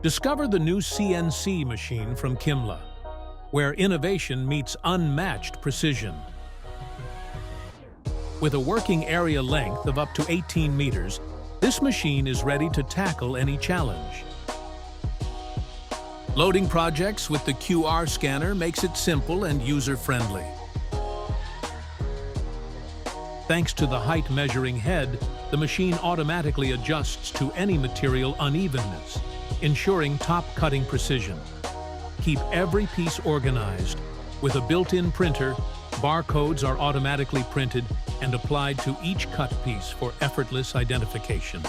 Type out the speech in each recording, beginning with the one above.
Discover the new CNC machine from Kimla, where innovation meets unmatched precision. With a working area length of up to 18 meters, this machine is ready to tackle any challenge. Loading projects with the QR scanner makes it simple and user-friendly. Thanks to the height measuring head, the machine automatically adjusts to any material unevenness, ensuring top cutting precision. Keep every piece organized. With a built-in printer, barcodes are automatically printed and applied to each cut piece for effortless identification.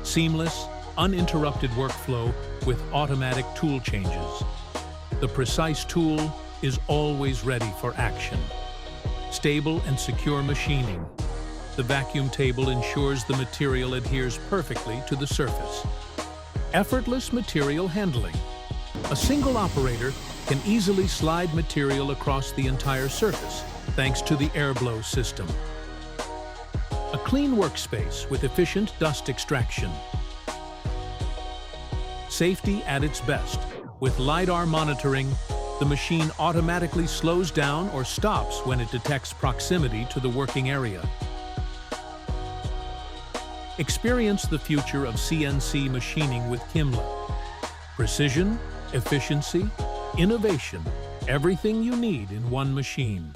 Seamless, uninterrupted workflow with automatic tool changes. The precise tool is always ready for action. Stable and secure machining. The vacuum table ensures the material adheres perfectly to the surface. Effortless material handling. A single operator can easily slide material across the entire surface thanks to the airflow system. A clean workspace with efficient dust extraction. Safety at its best. With LiDAR monitoring, the machine automatically slows down or stops when it detects proximity to the working area. Experience the future of CNC machining with Kimla. Precision, efficiency, innovation, everything you need in one machine.